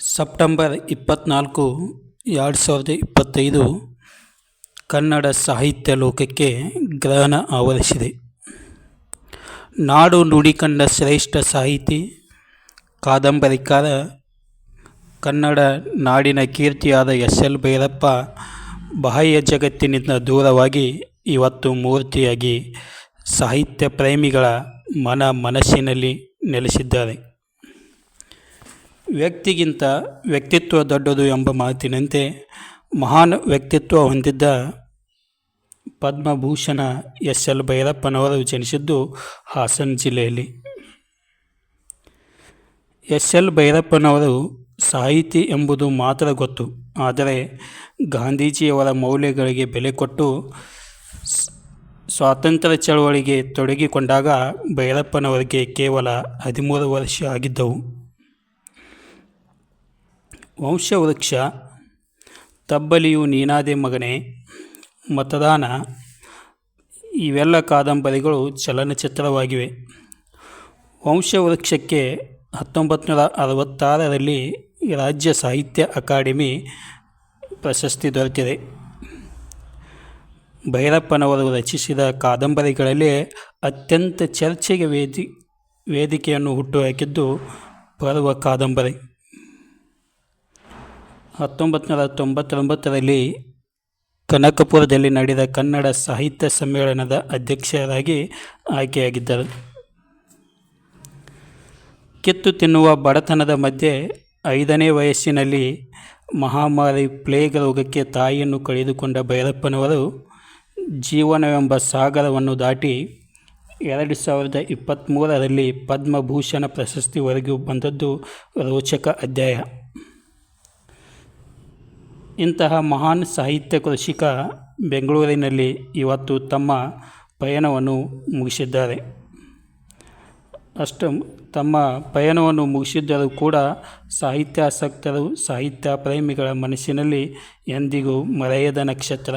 September 24, 2025 Kannada ಸಾಹಿತ್ಯ ಲೋಕಕ್ಕೆ ಗ್ರಹಣ ಆವರಿಸಿದೆ. ನಾಡು ನುಡಿ ಕಂಡ ಶ್ರೇಷ್ಠ ಸಾಹಿತಿ, ಕಾದಂಬರಿಕಾರ, ಕನ್ನಡ ನಾಡಿನ ಕೀರ್ತಿಯಾದ ಎಸ್.ಎಲ್. ಭೈರಪ್ಪ ಬಾಹ್ಯ ಜಗತ್ತಿನಿಂದ ದೂರವಾಗಿ ಇವತ್ತು ಮೂರ್ತಿಯಾಗಿ ಸಾಹಿತ್ಯ ಪ್ರೇಮಿಗಳ ಮನಸ್ಸಿನಲ್ಲಿ ನೆಲೆಸಿದ್ದಾರೆ. ವ್ಯಕ್ತಿಗಿಂತ ವ್ಯಕ್ತಿತ್ವ ದೊಡ್ಡದು ಎಂಬ ಮಾತಿನಂತೆ ಮಹಾನ್ ವ್ಯಕ್ತಿತ್ವ ಹೊಂದಿದ್ದ ಪದ್ಮಭೂಷಣ ಎಸ್.ಎಲ್. ಭೈರಪ್ಪನವರು ಜನಿಸಿದ್ದು ಹಾಸನ ಜಿಲ್ಲೆಯಲ್ಲಿ. ಎಸ್.ಎಲ್. ಭೈರಪ್ಪನವರು ಸಾಹಿತಿ ಎಂಬುದು ಮಾತ್ರ ಗೊತ್ತು. ಆದರೆ ಗಾಂಧೀಜಿಯವರ ಮೌಲ್ಯಗಳಿಗೆ ಬೆಲೆ ಕೊಟ್ಟು ಸ್ವಾತಂತ್ರ್ಯ ಚಳವಳಿಗೆ ತೊಡಗಿಕೊಂಡಾಗ ಭೈರಪ್ಪನವರಿಗೆ ಕೇವಲ 13 ವರ್ಷ ಆಗಿದ್ದವು. ವಂಶವೃಕ್ಷ, ತಬ್ಬಲಿಯು ನೀನಾದೆ ಮಗನೇ, ಮತದಾನ ಇವೆಲ್ಲ ಕಾದಂಬರಿಗಳು ಚಲನಚಿತ್ರವಾಗಿವೆ. ವಂಶವೃಕ್ಷಕ್ಕೆ 1966ರಲ್ಲಿ ರಾಜ್ಯ ಸಾಹಿತ್ಯ ಅಕಾಡೆಮಿ ಪ್ರಶಸ್ತಿ ದೊರೆತಿದೆ. ಭೈರಪ್ಪನವರು ರಚಿಸಿದ ಕಾದಂಬರಿಗಳಲ್ಲಿ ಅತ್ಯಂತ ಚರ್ಚೆಗೆ ವೇದಿಕೆಯನ್ನು ಹುಟ್ಟುಹಾಕಿದ್ದು ಪರ್ವ ಕಾದಂಬರಿ. 1999ರಲ್ಲಿ ಕನಕಪುರದಲ್ಲಿ ನಡೆದ ಕನ್ನಡ ಸಾಹಿತ್ಯ ಸಮ್ಮೇಳನದ ಅಧ್ಯಕ್ಷರಾಗಿ ಆಯ್ಕೆಯಾಗಿದ್ದರು. ಕಿತ್ತು ತಿನ್ನುವ ಬಡತನದ ಮಧ್ಯೆ 5ನೇ ವಯಸ್ಸಿನಲ್ಲಿ ಮಹಾಮಾರಿ ಪ್ಲೇಗ್ ರೋಗಕ್ಕೆ ತಾಯಿಯನ್ನು ಕಳೆದುಕೊಂಡ ಭೈರಪ್ಪನವರು ಜೀವನವೆಂಬ ಸಾಗರವನ್ನು ದಾಟಿ 2023ರಲ್ಲಿ ಪದ್ಮಭೂಷಣ ಪ್ರಶಸ್ತಿವರೆಗೂ ಬಂದದ್ದು ರೋಚಕ ಅಧ್ಯಾಯ. ಇಂತಹ ಮಹಾನ್ ಸಾಹಿತ್ಯ ಕೃಷಿಕ ಬೆಂಗಳೂರಿನಲ್ಲಿ ಇವತ್ತು ತಮ್ಮ ಪಯಣವನ್ನು ಮುಗಿಸಿದ್ದಾರೆ. ತಮ್ಮ ಪಯಣವನ್ನು ಮುಗಿಸಿದ್ದರೂ ಕೂಡ ಸಾಹಿತ್ಯಾಸಕ್ತರು, ಸಾಹಿತ್ಯ ಪ್ರೇಮಿಗಳ ಮನಸ್ಸಿನಲ್ಲಿ ಎಂದಿಗೂ ಮರೆಯದ ನಕ್ಷತ್ರ.